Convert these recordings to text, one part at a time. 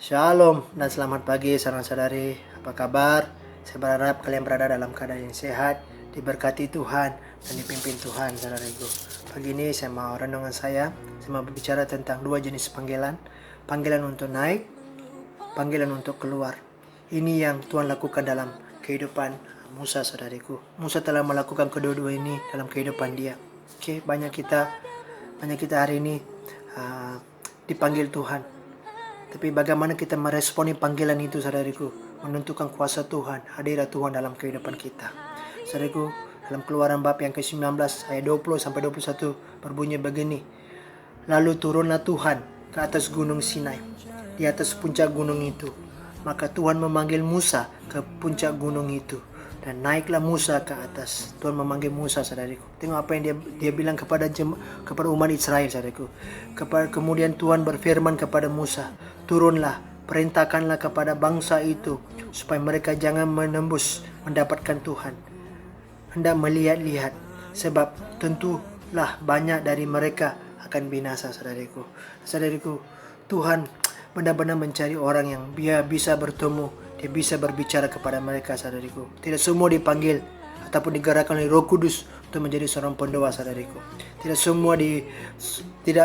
Shalom dan selamat pagi saudara-saudari. Apa kabar? Saya berharap kalian berada dalam keadaan yang sehat, diberkati Tuhan dan dipimpin Tuhan, saudaraku. Pagi ini saya mau renungan saya mau berbicara tentang dua jenis panggilan. Panggilan untuk naik, panggilan untuk keluar. Ini yang Tuhan lakukan dalam kehidupan Musa, saudariku. Musa telah melakukan kedua-dua ini dalam kehidupan dia. Banyak kita hari ini dipanggil Tuhan. Tapi bagaimana kita meresponi panggilan itu, saudariku? Menentukan kuasa Tuhan, hadirat Tuhan dalam kehidupan kita. Saudariku, dalam Keluaran bab yang ke-19 ayat 20-21 berbunyi begini. Lalu turunlah Tuhan ke atas gunung Sinai, di atas puncak gunung itu. Maka Tuhan memanggil Musa ke puncak gunung itu. Dan naiklah Musa ke atas. Tuhan memanggil Musa, saudariku. Tengok apa yang dia bilang kepada umat Israel, saudariku. Kemudian Tuhan berfirman kepada Musa, turunlah, perintahkanlah kepada bangsa itu supaya mereka jangan menembus mendapatkan Tuhan. Hendak melihat-lihat, sebab tentulah banyak dari mereka akan binasa, saudariku. Saudariku, Tuhan benar-benar mencari orang yang dia bisa bertemu, dia bisa berbicara kepada mereka, saudariku. Tidak semua dipanggil ataupun digerakkan oleh Roh Kudus untuk menjadi seorang pendoa, saudariku. Tidak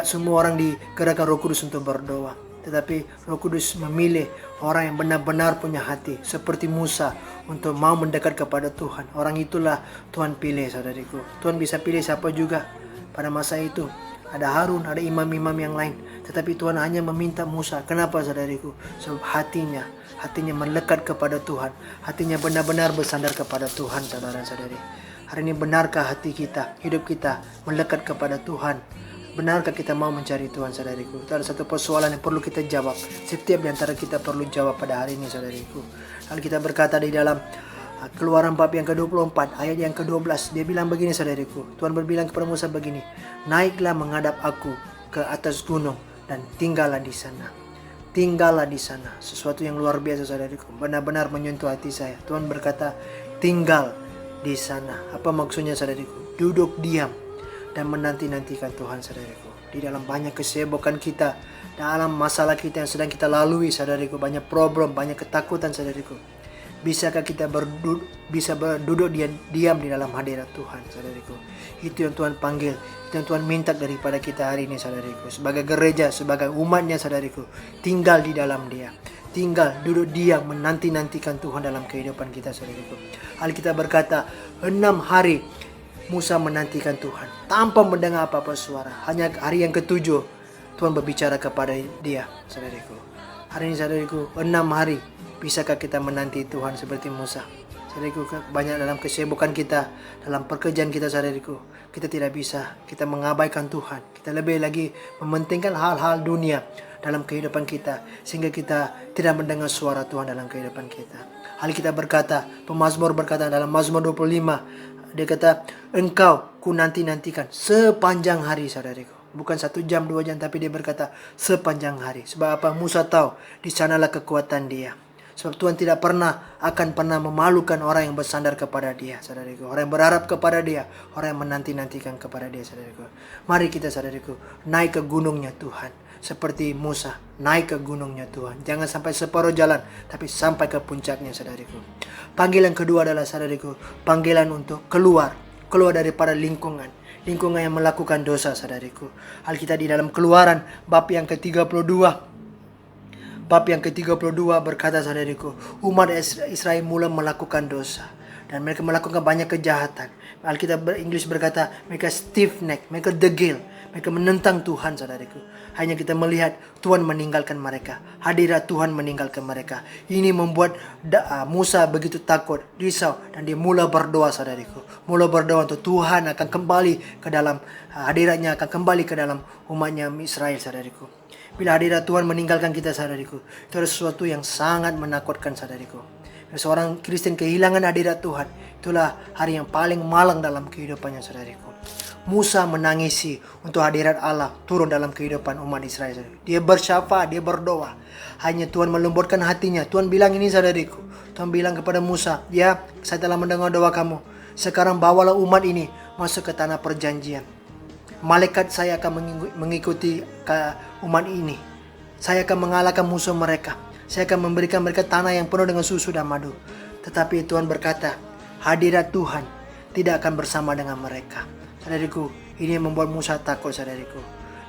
semua orang digerakkan Roh Kudus untuk berdoa. Tetapi Roh Kudus memilih orang yang benar-benar punya hati seperti Musa untuk mau mendekat kepada Tuhan. Orang itulah Tuhan pilih, saudariku. Tuhan bisa pilih siapa juga pada masa itu. Ada Harun, ada imam-imam yang lain. Tetapi Tuhan hanya meminta Musa. Kenapa, saudariku? Sebab hatinya melekat kepada Tuhan. Hatinya benar-benar bersandar kepada Tuhan, saudara-saudari. Hari ini benarkah hati kita, hidup kita melekat kepada Tuhan? Benarkah kita mau mencari Tuhan, saudariku? Itu ada satu persoalan yang perlu kita jawab. Setiap di antara kita perlu jawab pada hari ini, saudariku. Lalu kita berkata di dalam Keluaran bab yang ke-24 ayat yang ke-12, dia bilang begini, saudariku. Tuhan berbilang kepada Musa begini, naiklah menghadap aku ke atas gunung dan tinggallah di sana. Tinggallah di sana. Sesuatu yang luar biasa, saudariku. Benar-benar menyentuh hati saya. Tuhan berkata, tinggal di sana. Apa maksudnya, saudariku? Duduk diam dan menanti-nantikan Tuhan, saudariku. Di dalam banyak kesibukan kita, dalam masalah kita yang sedang kita lalui, saudariku, banyak problem, banyak ketakutan, saudariku. Bisakah kita berduduk diam di dalam hadirat Tuhan, saudariku? Itu yang Tuhan panggil, itu yang Tuhan minta daripada kita hari ini, saudariku. Sebagai gereja, sebagai umatnya, saudariku, tinggal di dalam Dia. Tinggal, duduk diam, menanti-nantikan Tuhan dalam kehidupan kita, saudariku. Alkitab berkata, 6 hari Musa menantikan Tuhan tanpa mendengar apa-apa suara. Hanya hari yang ke-7 Tuhan berbicara kepada dia, saudariku. Hari ini, saudariku, 6 hari. Bisakah kita menanti Tuhan seperti Musa? Saudariku, banyak dalam kesibukan kita, dalam pekerjaan kita, saudariku, kita tidak bisa, kita mengabaikan Tuhan. Kita lebih lagi mementingkan hal-hal dunia dalam kehidupan kita, sehingga kita tidak mendengar suara Tuhan dalam kehidupan kita. Hal kita berkata, pemazmur berkata dalam Mazmur 25, dia kata, engkau ku nanti-nantikan sepanjang hari, saudariku. Bukan 1 jam, 2 jam, tapi dia berkata sepanjang hari. Sebab apa? Musa tahu di sanalah kekuatan dia. Sebab Tuhan tidak akan pernah memalukan orang yang bersandar kepada Dia, saudariku. Orang yang berharap kepada Dia, orang yang menanti-nantikan kepada Dia, saudariku. Mari kita, saudariku, naik ke gunungnya Tuhan. Seperti Musa, naik ke gunungnya Tuhan. Jangan sampai separuh jalan, tapi sampai ke puncaknya, saudariku. Panggilan kedua adalah, saudariku, panggilan untuk keluar daripada lingkungan yang melakukan dosa, saudariku. Alkitab di dalam Keluaran bab yang ke-32 berkata, saudariku, umat Israel mulai melakukan dosa dan mereka melakukan banyak kejahatan. Alkitab Inggris berkata mereka stiff neck, mereka degil, mereka menentang Tuhan, saudariku. Hanya kita melihat Tuhan meninggalkan mereka, hadirat Tuhan meninggalkan mereka. Ini membuat Musa begitu takut, risau, dan dia mulai berdoa, saudariku. Mulai berdoa untuk Tuhan akan kembali ke dalam hadiratnya, akan kembali ke dalam umatnya Israel, saudariku. Bila hadirat Tuhan meninggalkan kita, saudariku, itu adalah sesuatu yang sangat menakutkan, saudariku. Seorang Kristen kehilangan hadirat Tuhan, itulah hari yang paling malang dalam kehidupannya, saudariku. Musa menangisi untuk hadirat Allah turun dalam kehidupan umat Israel. Dia bersyafaat, dia berdoa. Hanya Tuhan melembutkan hatinya. Tuhan bilang ini, saudariku. Tuhan bilang kepada Musa, ya, saya telah mendengar doa kamu. Sekarang bawalah umat ini masuk ke tanah perjanjian. Malaikat saya akan mengikuti umat ini. Saya akan mengalahkan musuh mereka. Saya akan memberikan mereka tanah yang penuh dengan susu dan madu. Tetapi Tuhan berkata, hadirat Tuhan tidak akan bersama dengan mereka. Saudariku, ini yang membuat Musa takut, saudariku.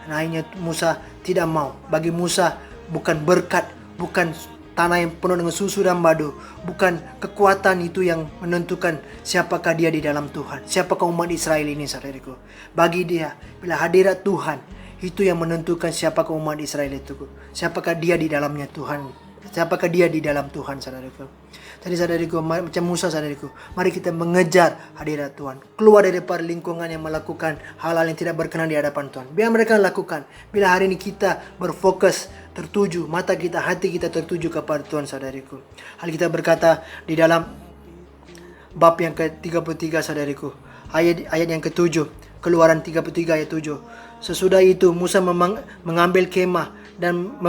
Dan akhirnya Musa tidak mau. Bagi Musa bukan berkat, bukan tanah yang penuh dengan susu dan madu, bukan kekuatan itu yang menentukan siapakah dia di dalam Tuhan, siapakah umat Israel ini, saudariku. Bagi dia, bila hadirat Tuhan, itu yang menentukan siapakah umat Israel itu, siapakah dia di dalamnya Tuhan, siapakah dia di dalam Tuhan, saudariku. Jadi saudariku, macam Musa, saudariku, mari kita mengejar hadirat Tuhan. Keluar daripada lingkungan yang melakukan hal-hal yang tidak berkenan di hadapan Tuhan. Biar mereka lakukan. Bila hari ini kita berfokus, tertuju, mata kita, hati kita tertuju kepada Tuhan, saudariku. Hal kita berkata di dalam bab yang ke-33, saudariku. Ayat yang ke-7. Keluaran 33 ayat 7. Sesudah itu Musa mengambil kemah dan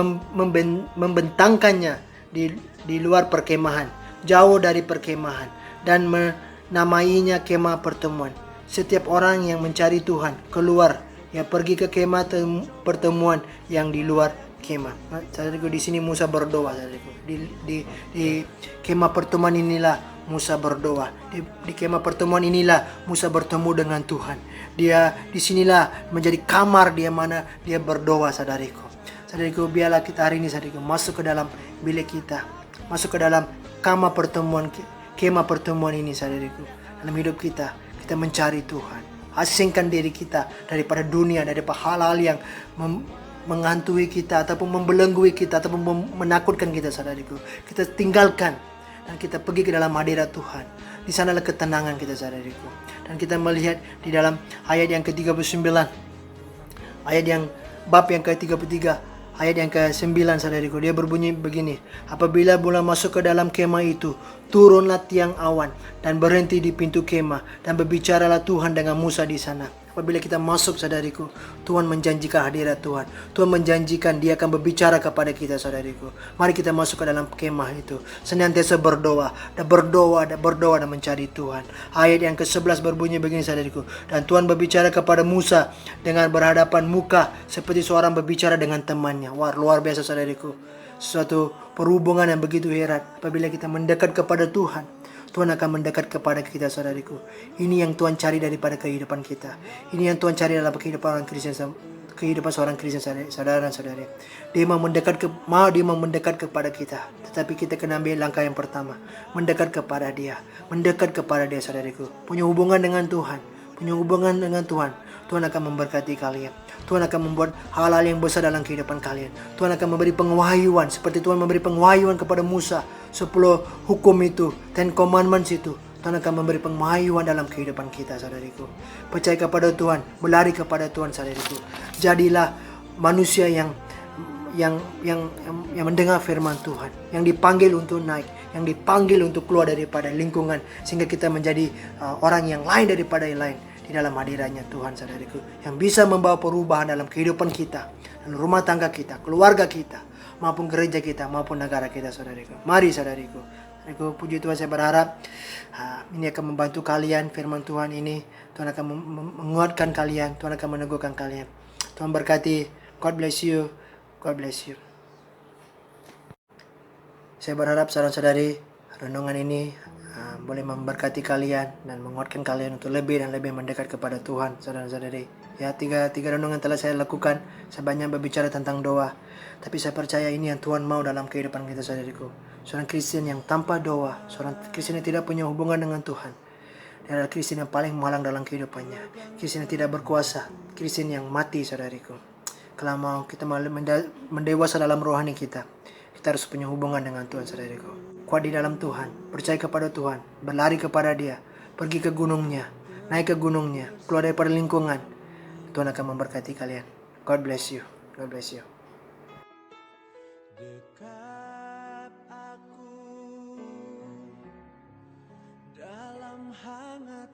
membentangkannya di luar perkemahan, jauh dari perkemahan, dan menamainya kemah pertemuan. Setiap orang yang mencari Tuhan keluar, ya pergi ke kemah pertemuan yang di luar kemah. Saudaraku, di sini Musa berdoa, saudaraku. Di kemah pertemuan inilah Musa berdoa. Di kemah pertemuan inilah Musa bertemu dengan Tuhan. Dia disinilah menjadi kamar dia mana dia berdoa, saudariku. Saudariku, biarlah kita hari ini, saudariku, masuk ke dalam bilik kita, masuk ke dalam kemah pertemuan ini, saudariku. Dalam hidup kita mencari Tuhan. Asingkan diri kita daripada dunia, daripada hal-hal yang menghantui kita ataupun membelenggu kita ataupun menakutkan kita, saudariku. Kita tinggalkan dan kita pergi ke dalam hadirat Tuhan. Di sanalah ketenangan kita, saudariku. Dan kita melihat di dalam ayat yang ke-39, ayat yang bab yang ke-33, ayat yang ke-9, saudariku, dia berbunyi begini. Apabila bulan masuk ke dalam kemah itu, turunlah tiang awan dan berhenti di pintu kemah, dan berbicaralah Tuhan dengan Musa di sana. Apabila kita masuk, saudariku, Tuhan menjanjikan hadirat Tuhan. Tuhan menjanjikan dia akan berbicara kepada kita, saudariku. Mari kita masuk ke dalam kemah itu, senantiasa berdoa dan mencari Tuhan. Ayat yang ke-11 berbunyi begini, saudariku. Dan Tuhan berbicara kepada Musa dengan berhadapan muka, seperti seorang berbicara dengan temannya. Wah, luar biasa, saudariku. Suatu perhubungan yang begitu herat. Apabila kita mendekat kepada Tuhan, Tuhan akan mendekat kepada kita, saudariku. Ini yang Tuhan cari daripada kehidupan kita. Ini yang Tuhan cari dalam kehidupan orang Kristen, kehidupan seorang Kristen, saudara dan saudari. Dia mau mendekat kepada kita. Tetapi kita kena ambil langkah yang pertama, mendekat kepada dia, saudariku. Punya hubungan dengan Tuhan, Tuhan akan memberkati kalian. Tuhan akan membuat hal-hal yang besar dalam kehidupan kalian. Tuhan akan memberi pengahyuan seperti Tuhan memberi pengahyuan kepada Musa. 10 hukum itu, 10 commandments itu. Tuhan akan memberi pengahyuan dalam kehidupan kita, saudariku. Percaya kepada Tuhan, berlari kepada Tuhan, saudariku. Jadilah manusia yang mendengar firman Tuhan, yang dipanggil untuk naik, yang dipanggil untuk keluar daripada lingkungan, sehingga kita menjadi orang yang lain daripada yang lain di dalam hadiratnya Tuhan, saudariku, yang bisa membawa perubahan dalam kehidupan kita, dalam rumah tangga kita, keluarga kita, maupun gereja kita, maupun negara kita, saudariku. Mari, saudariku, puji Tuhan, saya berharap ini akan membantu kalian. Firman Tuhan ini, Tuhan akan menguatkan kalian, Tuhan akan meneguhkan kalian. Tuhan berkati. God bless you. God bless you. Saya berharap saudara-saudari, renungan ini boleh memberkati kalian dan menguatkan kalian untuk lebih dan lebih mendekat kepada Tuhan, saudara-saudari. Ya, tiga renungan telah saya lakukan. Saya banyak berbicara tentang doa, tapi saya percaya ini yang Tuhan mau dalam kehidupan kita, saudariku. Seorang Kristen yang tanpa doa, seorang Kristen yang tidak punya hubungan dengan Tuhan, dia adalah Kristen yang paling malang dalam kehidupannya. Kristen yang tidak berkuasa, Kristen yang mati, saudariku. Kalau mau kita mendewasa dalam rohani kita harus punya hubungan dengan Tuhan, saudariku. Kuat di dalam Tuhan, percaya kepada Tuhan, berlari kepada Dia, pergi ke gunungnya, naik ke gunungnya, keluar daripada lingkungan. Tuhan akan memberkati kalian. God bless you. God bless you.